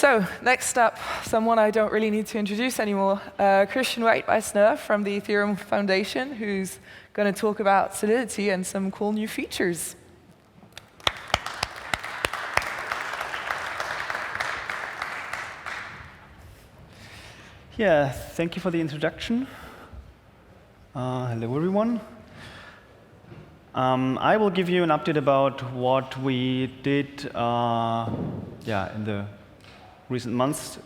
So next up, someone I don't really need to introduce anymore, Christian Reitwiessner from the Ethereum Foundation, who's going to talk about Solidity and some cool new features. Yeah, thank you for the introduction. Hello, everyone. I will give you an update about what we did in the recent months,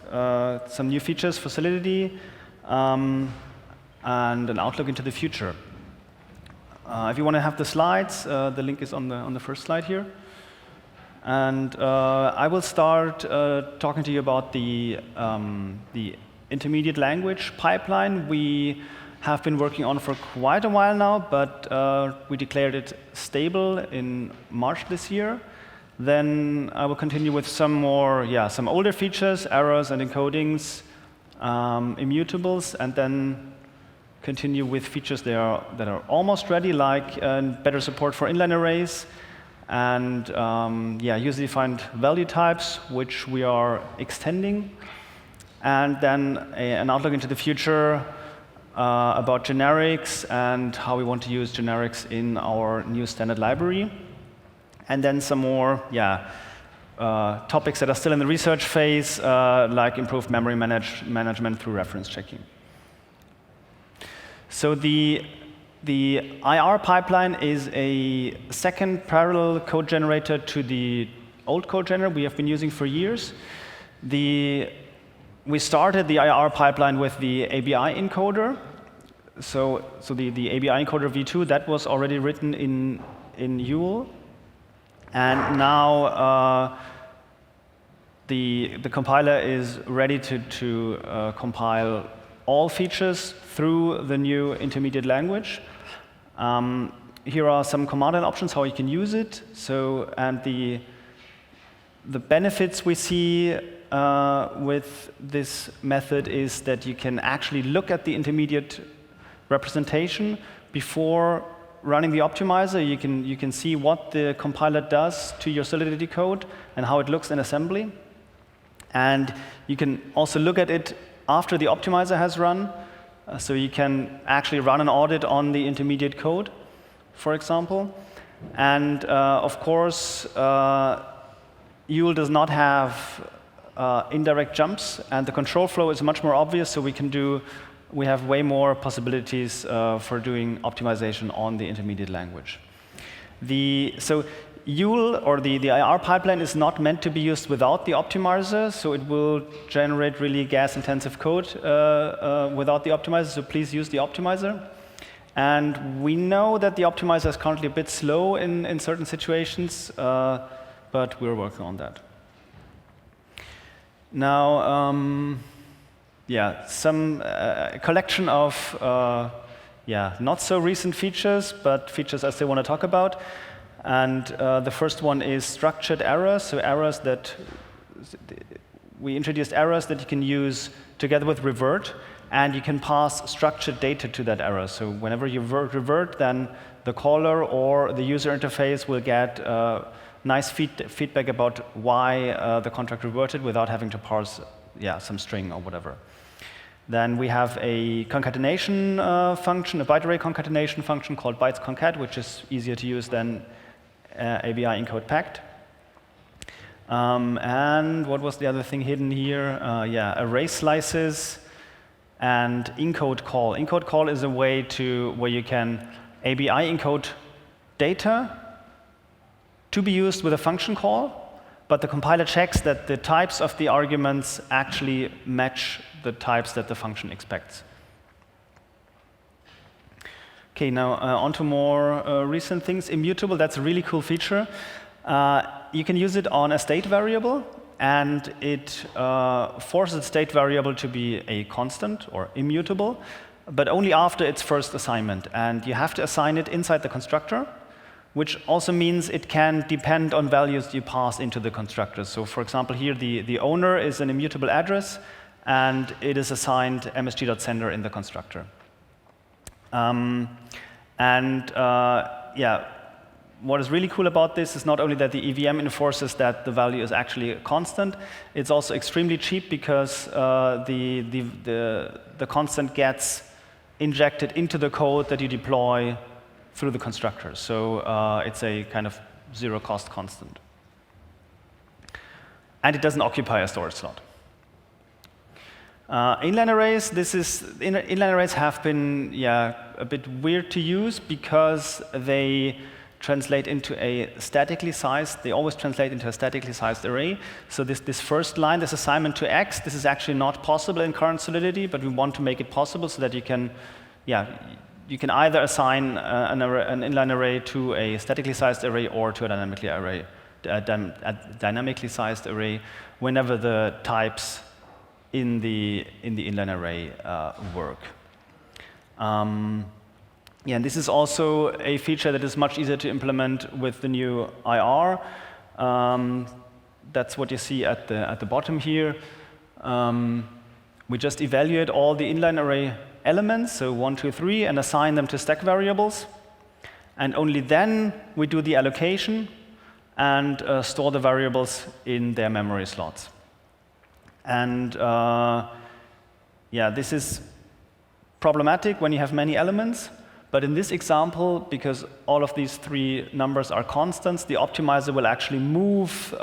some new features for Solidity, and an outlook into the future. If you want to have the slides, the link is on the first slide here. And I will start talking to you about the intermediate language pipeline we have been working on for quite a while now, but we declared it stable in March this year. Then I will continue with some more, some older features, errors and encodings, immutables, and then continue with features that are almost ready, like better support for inline arrays, and user-defined value types, which we are extending. And then an outlook into the future about generics and how we want to use generics in our new standard library. And then some more topics that are still in the research phase, like improved memory management through reference checking. So the IR pipeline is a second parallel code generator to the old code generator we have been using for years. We started the IR pipeline with the ABI encoder. So the ABI encoder v2, that was already written in Yule. And now the compiler is ready to compile all features through the new intermediate language. Here are some command line options, how you can use it. And the benefits we see with this method is that you can actually look at the intermediate representation before running the optimizer. You can see what the compiler does to your Solidity code and how it looks in assembly. And you can also look at it after the optimizer has run. So you can actually run an audit on the intermediate code, for example. And of course, Yule does not have indirect jumps, and the control flow is much more obvious, so we have way more possibilities for doing optimization on the intermediate language. So Yule, or the IR pipeline, is not meant to be used without the optimizer, so it will generate really gas-intensive code without the optimizer, so please use the optimizer. And we know that the optimizer is currently a bit slow in certain situations, but we're working on that. Now, some collection of not so recent features, but features I still want to talk about. And the first one is structured errors. So errors that we introduced errors that you can use together with revert, and you can pass structured data to that error. So whenever you revert, then the caller or the user interface will get nice feedback about why the contract reverted without having to parse some string or whatever. Then we have a concatenation function, a byte array concatenation function called bytes concat, which is easier to use than ABI encode packed. And what was the other thing hidden here? Array slices and encode call. Encode call is a way where you can ABI encode data to be used with a function call, but the compiler checks that the types of the arguments actually match the types that the function expects. Okay, now on to more recent things. Immutable, that's a really cool feature. You can use it on a state variable, and it forces the state variable to be a constant or immutable, but only after its first assignment. And you have to assign it inside the constructor, which also means it can depend on values you pass into the constructor. So for example, here the owner is an immutable address, and it is assigned msg.sender in the constructor. what is really cool about this is not only that the EVM enforces that the value is actually constant, it's also extremely cheap because the constant gets injected into the code that you deploy through the constructor. So it's a kind of zero-cost constant. And it doesn't occupy a storage slot. Inline arrays, inline arrays have been a bit weird to use because they translate into a statically sized, they always translate into a statically sized array. So this first line, this assignment to X, this is actually not possible in current Solidity, but we want to make it possible so that you can either assign an inline array to a statically sized array or to a dynamically sized array whenever the types in the inline array work. And this is also a feature that is much easier to implement with the new IR. That's what you see at the bottom here. We just evaluate all the inline array elements, so 1, 2, 3, and assign them to stack variables. And only then we do the allocation and store the variables in their memory slots. And this is problematic when you have many elements. But in this example, because all of these 3 numbers are constants, the optimizer will actually move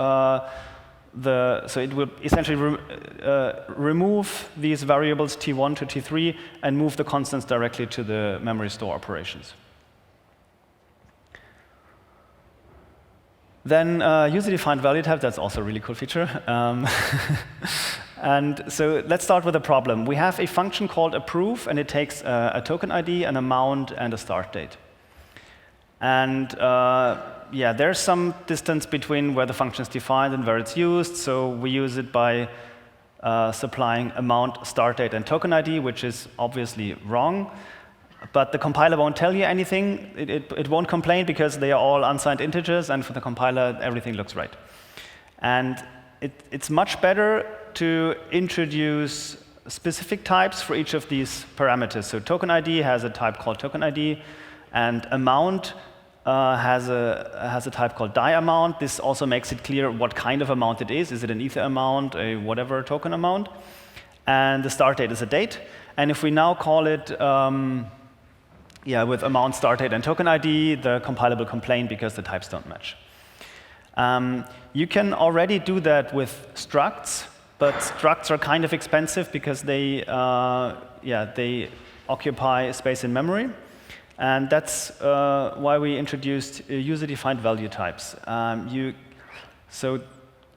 so it will essentially remove these variables T1 to T3 and move the constants directly to the memory store operations. Then user-defined value type, that's also a really cool feature. And so let's start with a problem. We have a function called approve, and it takes a token ID, an amount, and a start date. And there's some distance between where the function is defined and where it's used. So we use it by supplying amount, start date, and token ID, which is obviously wrong. But the compiler won't tell you anything. It won't complain because they are all unsigned integers, and for the compiler, everything looks right. And it's much better to introduce specific types for each of these parameters. So token ID has a type called token ID, and amount has a type called die amount. This also makes it clear what kind of amount it is. Is it an ether amount, a whatever token amount? And the start date is a date. And if we now call it with amount, start date, and token ID, the compiler will complain because the types don't match. You can already do that with structs, but structs are kind of expensive because they occupy space in memory. And that's why we introduced user-defined value types.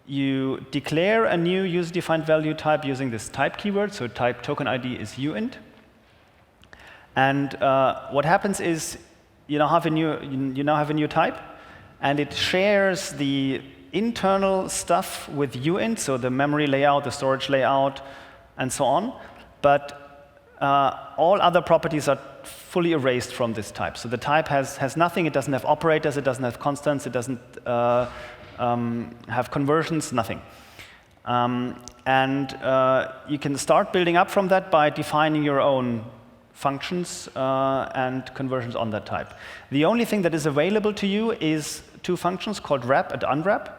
You declare a new user-defined value type using this type keyword. So type token ID is uint. And what happens is you now have a new type, and it shares the internal stuff with uint, so the memory layout, the storage layout, and so on. But all other properties are fully erased from this type. So the type has nothing. It doesn't have operators. It doesn't have constants. It doesn't have conversions, nothing. And you can start building up from that by defining your own functions and conversions on that type. The only thing that is available to you is 2 functions called wrap and unwrap.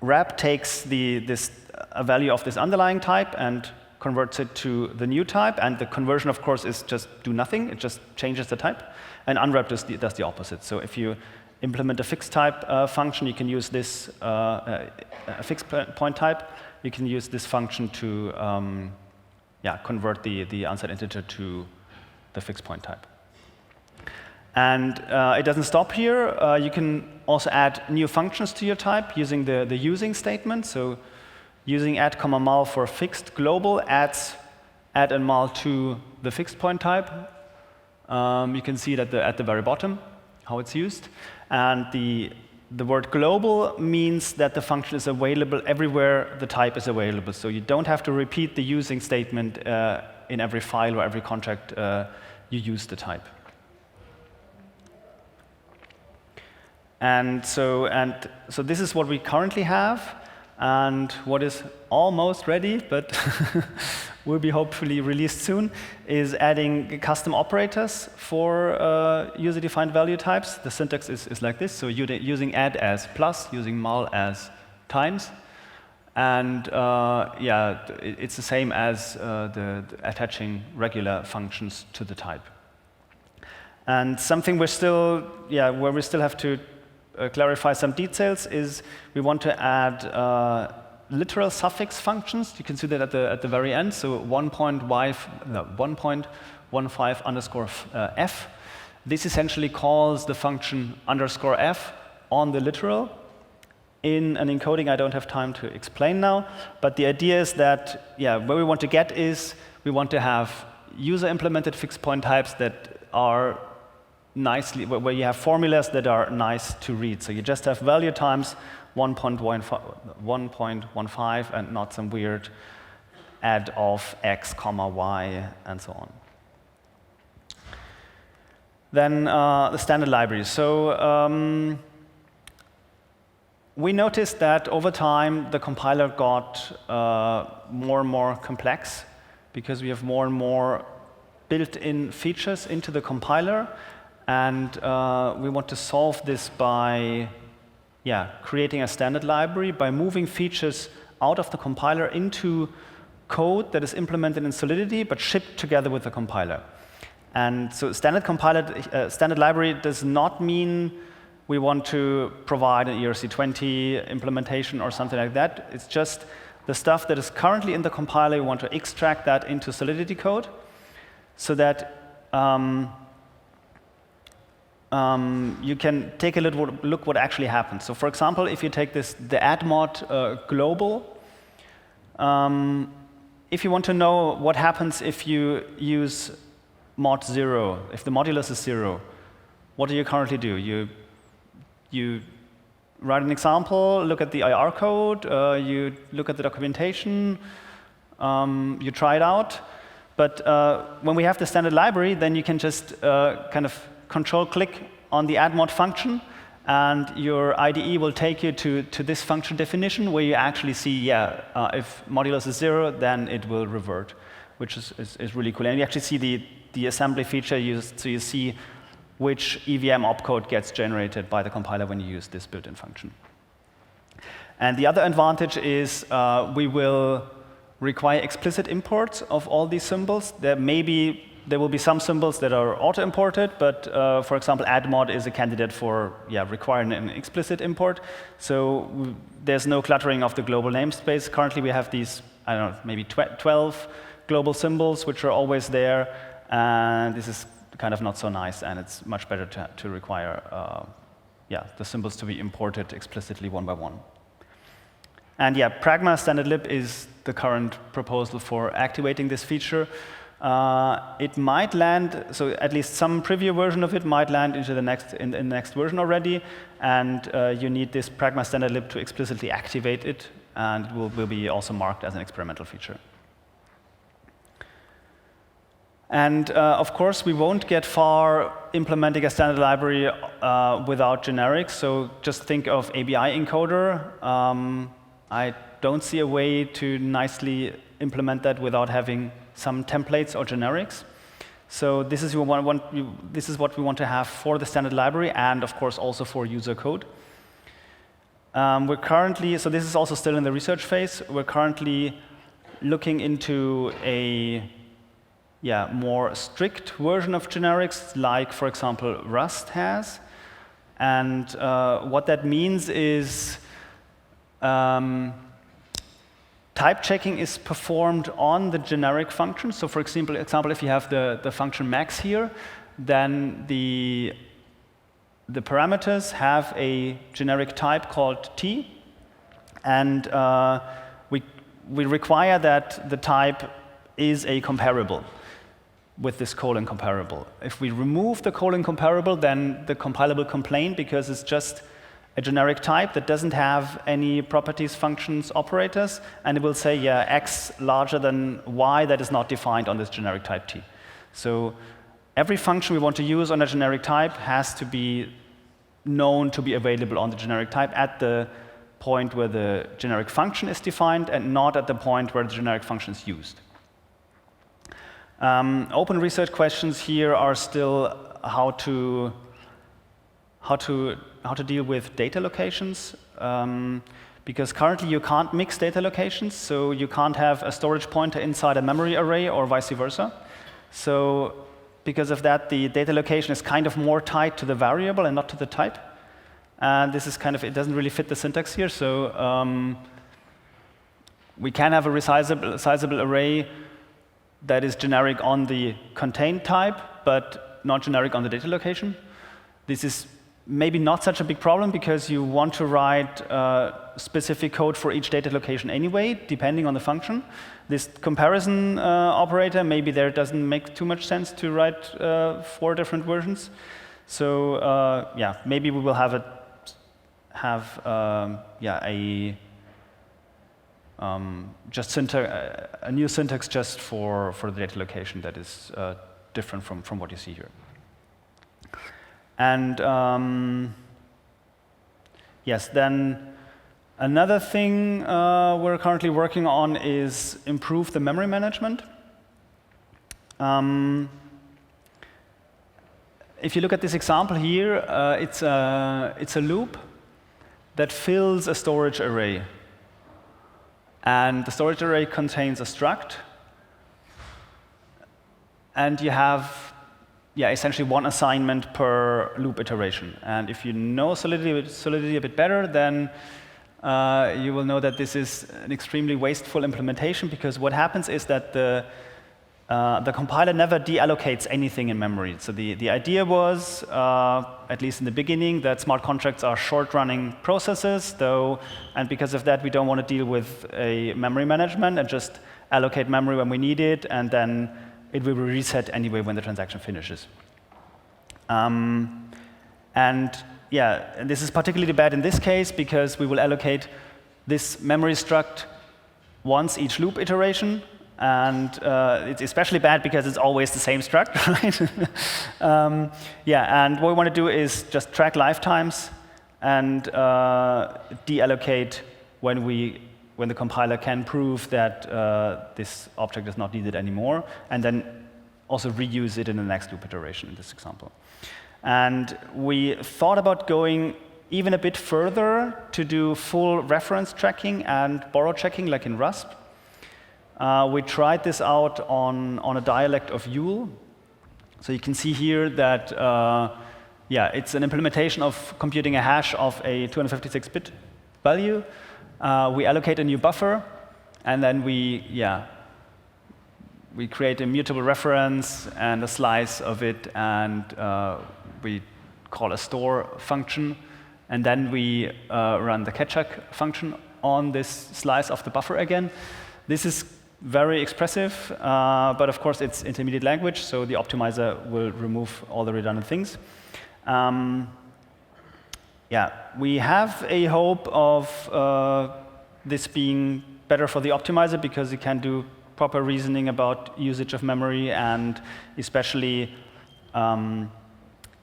Wrap takes a value of this underlying type and converts it to the new type, and the conversion, of course, is just do nothing. It just changes the type. And unwrap does the opposite. So if you implement a fixed type function, you can use this a fixed point type. You can use this function to convert the unsigned integer to the fixed point type. And it doesn't stop here. You can also add new functions to your type using the using statement. So using add, mul for fixed global adds add and mul to the fixed point type. You can see it at the very bottom how it's used. And the word global means that the function is available everywhere the type is available. So you don't have to repeat the using statement in every file or every contract you use the type. And so this is what we currently have, and what is almost ready, but will be hopefully released soon, is adding custom operators for user-defined value types. The syntax is like this, so using add as plus, using mul as times. And yeah, it's the same as the attaching regular functions to the type. And something we're still, where we still have to clarify some details is we want to add literal suffix functions. You can see that at the very end. So 1.15 underscore f. This essentially calls the function underscore f on the literal. In an encoding I don't have time to explain now, but the idea is that, where we want to get is we want to have user-implemented fixed point types that are nicely, where you have formulas that are nice to read. So you just have value times 1.15 and not some weird add of x, comma, y, and so on. Then the standard library. So we noticed that over time, the compiler got more and more complex because we have more and more built-in features into the compiler. And we want to solve this by creating a standard library, by moving features out of the compiler into code that is implemented in Solidity, but shipped together with the compiler. And so standard library does not mean we want to provide an ERC20 implementation or something like that. It's just the stuff that is currently in the compiler, we want to extract that into Solidity code so that you can take a little look what actually happens. So for example, if you take the add mod global, if you want to know what happens if you use mod 0, if the modulus is 0, what do you currently do? You write an example, look at the IR code, you look at the documentation, you try it out. But when we have the standard library, then you can just kind of control-click on the add mod function, and your IDE will take you to this function definition where you actually see, if modulus is 0, then it will revert, which is really cool. And you actually see the assembly feature used, so you see which EVM opcode gets generated by the compiler when you use this built-in function. And the other advantage is we will require explicit imports of all these symbols. There will be some symbols that are auto-imported, but for example, addmod is a candidate for requiring an explicit import. So there's no cluttering of the global namespace. Currently, we have these, I don't know, maybe 12 global symbols, which are always there. And this is kind of not so nice, and it's much better to require the symbols to be imported explicitly one by one. And Pragma standard lib is the current proposal for activating this feature. It might land, so at least some preview version of it might land into the next version already, and you need this Pragma standard lib to explicitly activate it, and it will be also marked as an experimental feature. And of course, we won't get far implementing a standard library without generics. So just think of ABI encoder. I don't see a way to nicely implement that without having some templates or generics. So this is what we want to have for the standard library, and of course also for user code. We're currently, so this is also still in the research phase. We're currently looking into a more strict version of generics, like, for example, Rust has. And what that means is type checking is performed on the generic function. So for example, if you have the function max here, then the parameters have a generic type called t. And we require that the type is a comparable with this colon comparable. If we remove the colon comparable, then the compiler will complain because it's just a generic type that doesn't have any properties, functions, operators, and it will say, x larger than y that is not defined on this generic type t. So every function we want to use on a generic type has to be known to be available on the generic type at the point where the generic function is defined and not at the point where the generic function is used. Open research questions here are still how to deal with data locations, because currently you can't mix data locations, so you can't have a storage pointer inside a memory array or vice versa. So because of that, the data location is kind of more tied to the variable and not to the type. And this is kind of, it doesn't really fit the syntax here, so we can have a resizable array that is generic on the contained type, but not generic on the data location. This is maybe not such a big problem because you want to write specific code for each data location anyway, depending on the function. This comparison operator, maybe there doesn't make too much sense to write 4 different versions. So yeah, maybe we will have a new syntax just for the data location that is different from what you see here. And yes, then another thing we're currently working on is improve the memory management. If you look at this example here, it's a loop that fills a storage array. And the storage array contains a struct. And you have essentially 1 assignment per loop iteration. And if you know Solidity a bit better, then you will know that this is an extremely wasteful implementation, because what happens is that the compiler never deallocates anything in memory. So the idea was, at least in the beginning, that smart contracts are short-running processes, and because of that, we don't want to deal with a memory management and just allocate memory when we need it, and then it will be reset anyway when the transaction finishes. And this is particularly bad in this case because we will allocate this memory struct once each loop iteration. And it's especially bad because it's always the same struct, right? And what we want to do is just track lifetimes and deallocate when the compiler can prove that this object is not needed anymore, and then also reuse it in the next loop iteration in this example. And we thought about going even a bit further to do full reference tracking and borrow checking like in Rust. We tried this out on a dialect of Yule. So you can see here that it's an implementation of computing a hash of a 256-bit value. We allocate a new buffer, and then we create a mutable reference and a slice of it, and we call a store function, and then we run the catch-check function on this slice of the buffer again. This is very expressive, but of course it's intermediate language, so the optimizer will remove all the redundant things. We have a hope of this being better for the optimizer because it can do proper reasoning about usage of memory, and especially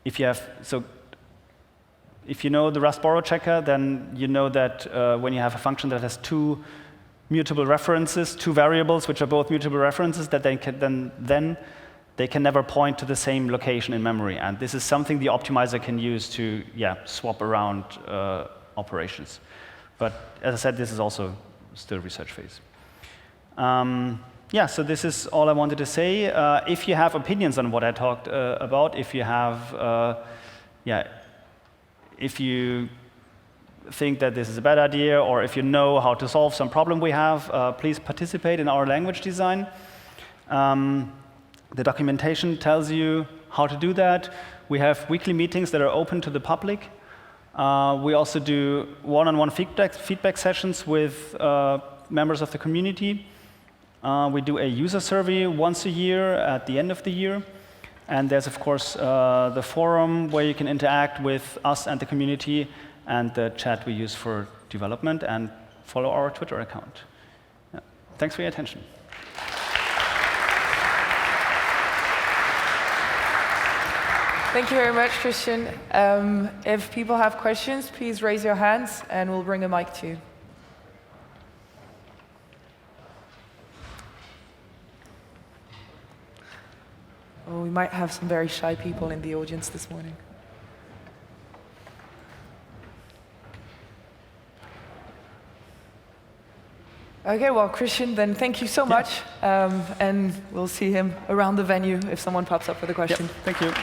if you know the Rust borrow checker, then you know that when you have a function that has 2 mutable references, 2 variables which are both mutable references, that they can never point to the same location in memory. And this is something the optimizer can use to swap around operations. But as I said, this is also still research phase. So this is all I wanted to say. If you have opinions on what I talked about, if you have, if you think that this is a bad idea, or if you know how to solve some problem we have, please participate in our language design. The documentation tells you how to do that. We have weekly meetings that are open to the public. We also do one-on-one feedback sessions with members of the community. We do a user survey once a year at the end of the year. And there's, of course, the forum where you can interact with us and the community, and the chat we use for development, and follow our Twitter account. Thanks for your attention. Thank you very much, Christian. If people have questions, please raise your hands, and we'll bring a mic to you. we might have some very shy people in the audience this morning. Okay, well, Christian, then thank you so much. And we'll see him around the venue if someone pops up with a question. Thank you.